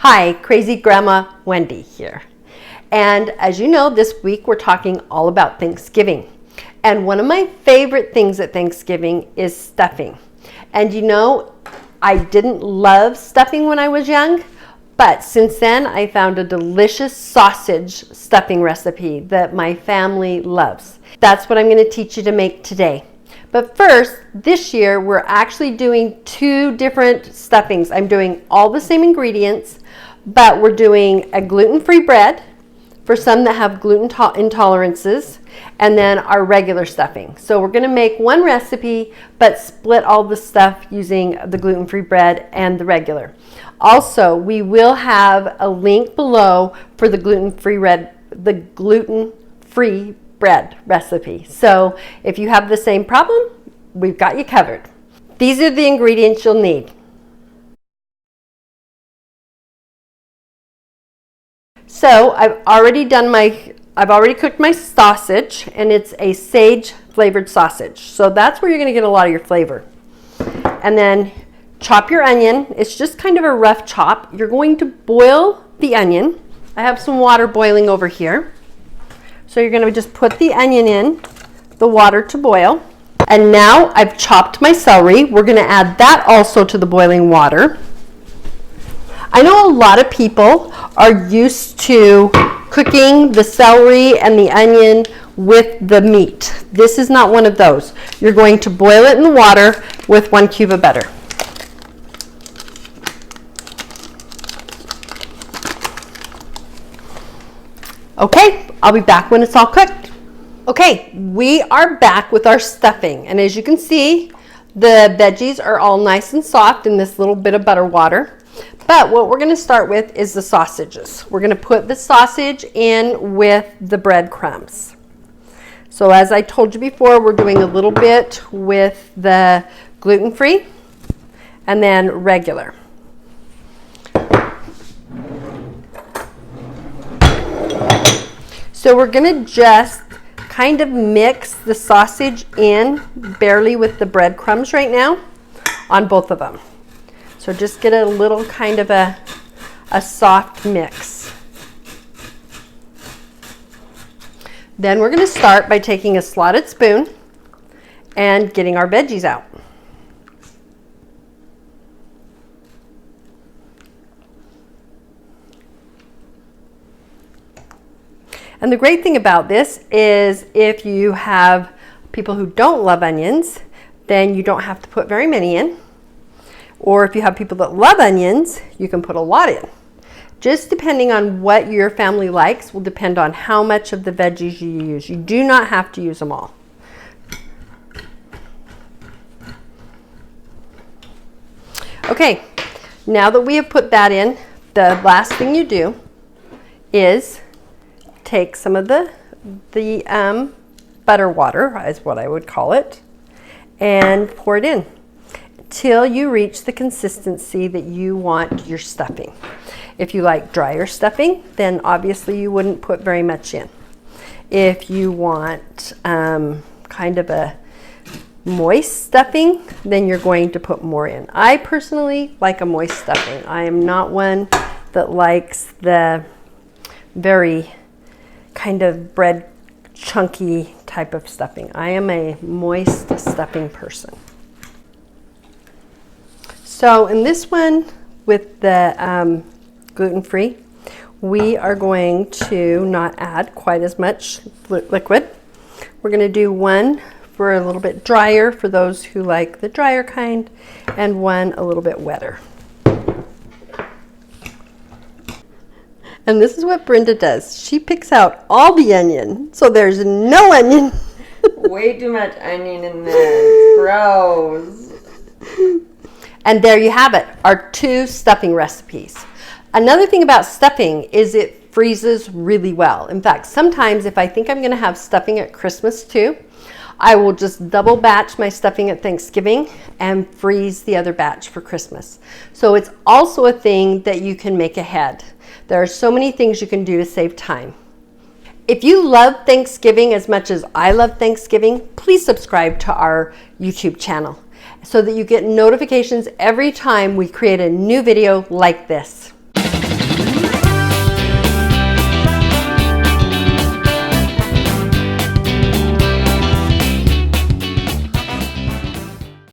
Hi, Crazy Grandma Wendy here. And as you know, this week we're talking all about Thanksgiving. And one of my favorite things at Thanksgiving is stuffing. And you know, I didn't love stuffing when I was young, but since then I found a delicious sausage stuffing recipe that my family loves. That's what I'm going to teach you to make today. But first, this year we're actually doing two different stuffings. I'm doing all the same ingredients, but we're doing a gluten-free bread for some that have gluten intolerances, and then our regular stuffing. So we're going to make one recipe, but split all the stuff using the gluten-free bread and the regular. Also, we will have a link below for the gluten-free bread recipe. So if you have the same problem, we've got you covered. These are the ingredients you'll need. So I've already cooked my sausage, and it's a sage flavored sausage. So that's where you're going to get a lot of your flavor. And then chop your onion. It's just kind of a rough chop. You're going to boil the onion. I have some water boiling over here. So you're going to just put the onion in the water to boil. And now I've chopped my celery. We're going to add that also to the boiling water. I know a lot of people are used to cooking the celery and the onion with the meat. This is not one of those. You're going to boil it in the water with 1 cube of butter. Okay, I'll be back when it's all cooked. Okay, we are back with our stuffing, and as you can see, the veggies are all nice and soft in this little bit of butter water. But what we're going to start with is the sausages. We're going to put the sausage in with the breadcrumbs. So as I told you before, we're doing a little bit with the gluten-free and then regular. So we're going to just kind of mix the sausage in barely with the breadcrumbs right now on both of them. So just get a little kind of a soft mix. Then we're going to start by taking a slotted spoon and getting our veggies out. And the great thing about this is if you have people who don't love onions, then you don't have to put very many in. Or if you have people that love onions, you can put a lot in. Just depending on what your family likes will depend on how much of the veggies you use. You do not have to use them all. Okay, now that we have put that in, the last thing you do is take some of the butter water, is what I would call it, and pour it in till you reach the consistency that you want your stuffing. If you like drier stuffing, then obviously you wouldn't put very much in. If you want kind of a moist stuffing, then you're going to put more in. I personally like a moist stuffing. I am not one that likes the very kind of bread chunky type of stuffing. I am a moist stuffing person. So in this one with the gluten-free, we are going to not add quite as much liquid. We're going to do one for a little bit drier for those who like the drier kind, and one a little bit wetter. And this is what Brenda does. She picks out all the onion, so there's no onion. Way too much onion in this. Gross. And there you have it, our two stuffing recipes. Another thing about stuffing is it freezes really well. In fact, sometimes if I think I'm going to have stuffing at Christmas too, I will just double batch my stuffing at Thanksgiving and freeze the other batch for Christmas. So it's also a thing that you can make ahead. There are so many things you can do to save time. If you love Thanksgiving as much as I love Thanksgiving, please subscribe to our YouTube channel so that you get notifications every time we create a new video like this.